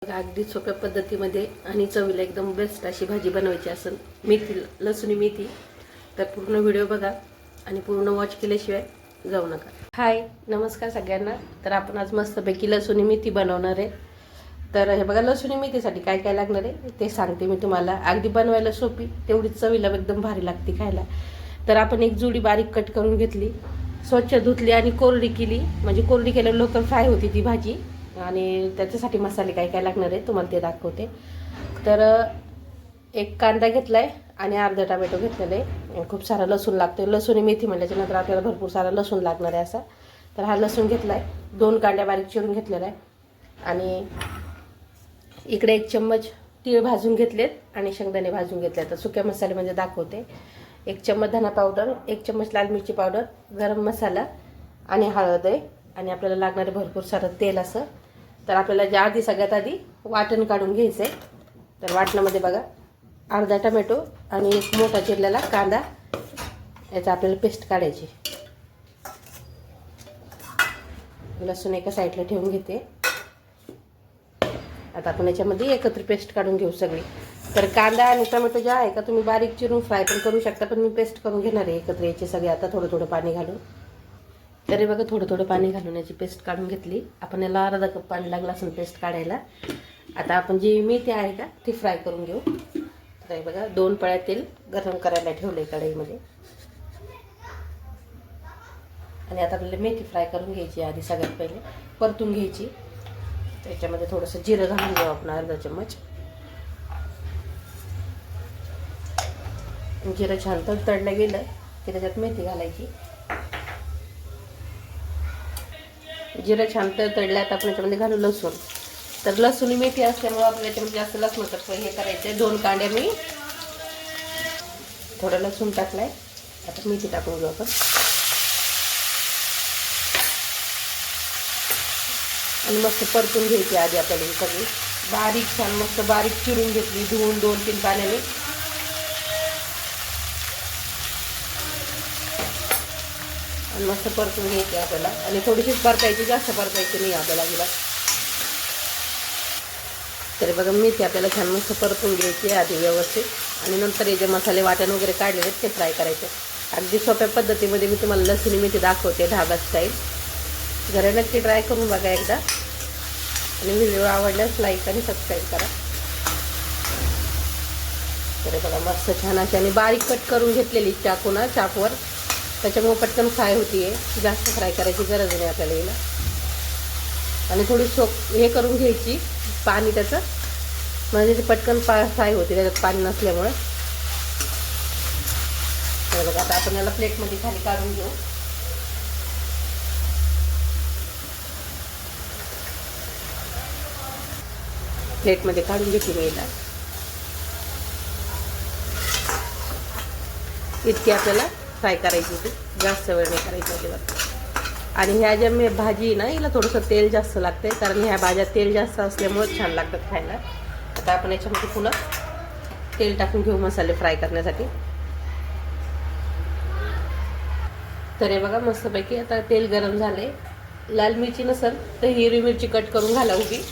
अगदी सोप्या पद्धतीमध्ये आणि चवीला एकदम बेस्ट अशी भाजी बनवायची असेल मेथी लसूणी मेथी तर पूर्ण व्हिडिओ बघा आणि पूर्ण वॉच केल्याशिवाय जाऊ नका. हाय नमस्कार सगळ्यांना. तर आपण आज मस्तपैकी लसूणी मेथी बनवणार आहे. तर हे बघा लसूणी मेथीसाठी काय काय लागणार आहे ते सांगते मी तुम्हाला. अगदी बनवायला सोपी तेवढीच चवीला एकदम भारी लागते खायला. तर आपण एक जुडी बारीक कट करून घेतली, स्वच्छ धुतली आणि कोरडी केली. म्हणजे कोरडी केल्यावर लवकर फ्राय होती ती भाजी. आणि त्याच्यासाठी मसाले काय काय लागणार आहे तुम्हाला ते दाखवते. तर एक कांदा घेतलाय आणि अर्धा टोमॅटो घेतलेला आहे. खूप सारा लसूण लागतो. लसूणी मेथी म्हटल्याच्यानंतर आपल्याला भरपूर सारा लसूण लागणार आहे असा. तर हा लसूण घेतलाय, 2 कांड्या बारीक चिरून घेतलेला आहे. आणि इकडे 1 चम्मच तीळ भाजून घेतलेत आणि शेंगदाणे भाजून घेतले. तर सुक्या मसाल्यामध्ये दाखवते. 1 चम्मच धना पावडर, 1 चम्मच लाल मिरची पावडर, गरम मसाला आणि हळद आहे. आणि आपल्याला लागणारे भरपूर सारं तेल असं. तर आपल्याला आधी सगळ्यात आधी वाटण काढून घ्यायचं आहे. तर वाटणामध्ये बघा अर्धा टोमॅटो आणि एक मोठा चिरलेला कांदा याचा आपल्याला पेस्ट काढायची. लसूण एका साईडला ठेवून घेते. आता आपण याच्यामध्ये एकत्र पेस्ट काढून घेऊ सगळी. तर कांदा आणि टोमॅटो जे आहे का तुम्ही बारीक चिरून फ्राय पण करू शकता, पण मी पेस्ट करून घेणार आहे एकत्र याचे सगळे. आता थोडं थोडं पाणी घालून. तरी बघा थोडं थोडं पाणी घालून याची पेस्ट काढून घेतली. आपण याला अर्धा कप पाणी लागलं असेल पेस्ट काढायला. आता आपण जी मेथी आहे का ती फ्राय करून घेऊ. तर बघा 2 पळ्या तेल गरम करायला ठेवले कढईमध्ये. आणि आता आपल्याला मेथी फ्राय करून घ्यायची. आधी सगळ्यात पहिले परतून घ्यायची. त्याच्यामध्ये थोडंसं जिरं घालून घेऊ आपण अर्धा चम्मच. जिरं छान तडतडलं गेलं की त्याच्यात मेथी घालायची. जिरं छान तडलं आता आपण याच्यामध्ये घालू लसूण. तर लसूण मेथी असल्यामुळे आपल्याला याच्यामध्ये जास्त लसणाचं हे करायचं. 2 कांड्या मी थोडं लसूण टाकलाय. आता मेथी टाकून घेऊ आपण. आणि मस्त परतून घ्यायची आधी आपल्याला ही सगळी बारीक छान मस्त बारीक चिरून घेतली, धुवून 2-3 पाण्याने. आणि मस्त परतून घ्यायची आपल्याला. आणि थोडीशीच परतायची, जास्त परतायची नाही आपल्याला अजिबात. तरी बघा मेथी आपल्याला छान मस्त परतून घ्यायची आधी व्यवस्थित. आणि नंतर हे जे मसाले वाटण वगैरे काढलेले आहेत ते फ्राय करायचे. अगदी सोप्या पद्धतीमध्ये मी तुम्हाला लसूणी मेथी दाखवते ढाबा स्टाईल. घरी नक्की ट्राय करून बघा एकदा. आणि व्हिडिओ आवडल्यास लाईक आणि सबस्क्राईब करा. तरी बघा मस्त छान अशी आणि बारीक कट करून घेतलेली चाकूवर. त्याच्यामुळे पटकन फ्राय होतीये. जास्त फ्राय करायची गरज नाही आपल्याला हिला. आणि थोडी हे करून घ्यायची पाणी त्याचं, म्हणजे ते पटकन फ्राय होते त्याच्यात पाणी नसल्यामुळे. तर बघा आता आपण याला प्लेटमध्ये खाली काढून घेऊ. प्लेटमध्ये काढून घेते मी याला. इतकी आपल्याला फ्राय करायची होती, जास्त वेळ नाही करायची अजिबात. आणि ह्या ज्या भाजी ना हिला थोडंसं तेल जास्त लागते, कारण ह्या भाज्या तेल जास्त असल्यामुळे छान लागतात खायला. आता आपण याच्यामध्ये पुन्हा तेल टाकून घेऊ मसाले फ्राय करण्यासाठी. तर हे बघा मस्तपैकी आता तेल गरम झाले. लाल मिरची नसेल तर हिरवी मिरची कट करून घाला उभी,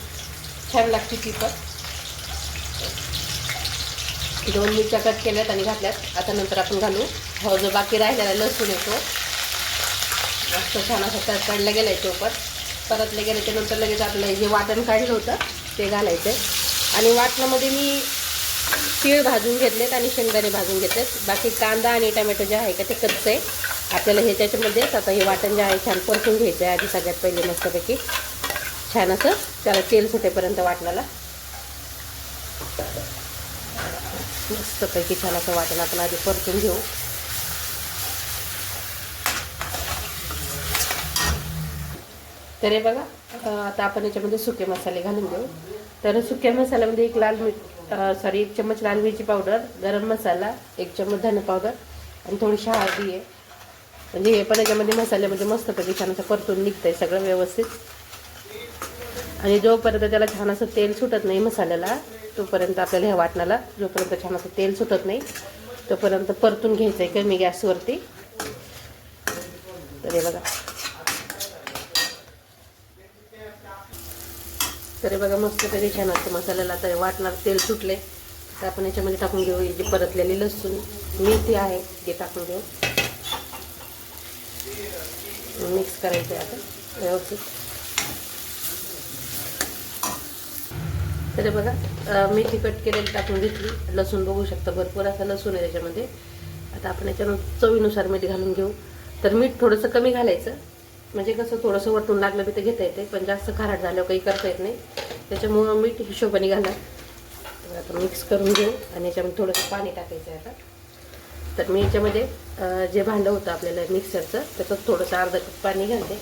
छान लागते ती पण. 2 मिरच्या कट केल्यात आणि घातल्यात. आता नंतर आपण घालू जो बाकी राहिलेला लसूण येतो. मस्त छान असं तडतडलं गेलं आहे चोपट. परतलं गेलं त्यानंतर लगेच आपलं जे वाटण काढलं होतं ते घालायचं. आणि वाटणामध्ये मी तीळ भाजून घेतलेत आणि शेंगदाणे भाजून घेतलेत. बाकी कांदा आणि टोमॅटो जे आहे का ते कच्चं आहे. आपल्याला हे त्याच्यामध्येच आता हे वाटण जे आहे छान परतून घ्यायचं आहे आधी सगळ्यात पहिले मस्तपैकी. छान असं त्याला तेल सुटेपर्यंत वाटणाला मस्तपैकी छान असं वाटण आपण आधी परतून घेऊ. तर हे बघा आता आपण याच्यामध्ये सुके मसाले घालून घेऊ. तर सुक्या मसाल्यामध्ये 1 चम्मच लाल मिरची पावडर, गरम मसाला, 1 चम्मच धने पावडर आणि थोडीशी हळदी आहे. म्हणजे हे पण याच्यामध्ये मसाल्यामध्ये मस्तपैकी छान असं परतून निघतंय सगळं व्यवस्थित. आणि जोपर्यंत त्याला छान असं तेल सुटत नाही मसाल्याला तोपर्यंत आपल्याला ह्या वाटणाला जोपर्यंत छान असं तेल सुटत नाही तोपर्यंत परतून घ्यायचं आहे कमी गॅसवरती. तर हे बघा तर हे बघा मस्त तरी छान असतं मसाल्याला. तर वाटणार तेल सुटले तर आपण याच्यामध्ये टाकून घेऊ जी परतलेली लसूण मेथी आहे ते टाकून घेऊ. मिक्स करायचं आहे आता व्यवस्थित. तर हे बघा मेथी कट केलेली टाकून घेतली. लसूण बघू शकता भरपूर असा लसूण आहे त्याच्यामध्ये. आता आपण याच्यामध्ये चवीनुसार मीठ घालून घेऊ. तर मीठ थोडंसं कमी घालायचं म्हणजे कसं थोडंसं वरतून लागलं बी तर घेता येते, पण जास्त खारट झाल्यावर काही करता येत नाही. त्याच्यामुळं मीठ हिशोबाने घाला. आता मिक्स करून घेऊ आणि याच्यामध्ये थोडंसं पाणी टाकायचं आहे आता. तर मी याच्यामध्ये जे भांडं होतं आपल्याला मिक्सरचं त्याच्यात थोडंसं अर्धा कप पाणी घालते,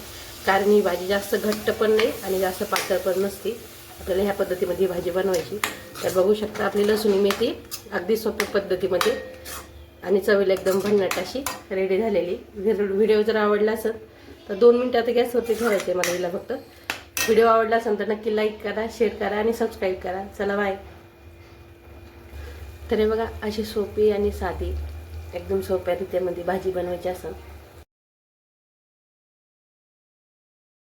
कारण ही भाजी जास्त घट्ट पण नाही आणि जास्त पातळ पण नसते. आपल्याला ह्या पद्धतीमध्ये भाजी बनवायची. तर बघू शकता आपली लसूणी मेथी अगदी सोप्या पद्धतीमध्ये आणि चवीला एकदम भन्नाट अशी रेडी झालेली. व्हिडिओ जर आवडला असेल तर 2 मिनिटं आता गॅसवरती ठेवायचे मला हिला फक्त. व्हिडिओ आवडला असेल तर नक्की लाईक करा, शेअर करा आणि सबस्क्राईब करा. चला बाय. तर हे बघा अशी सोपी आणि साधी एकदम सोप्या रीतीमध्ये भाजी बनवायची असेल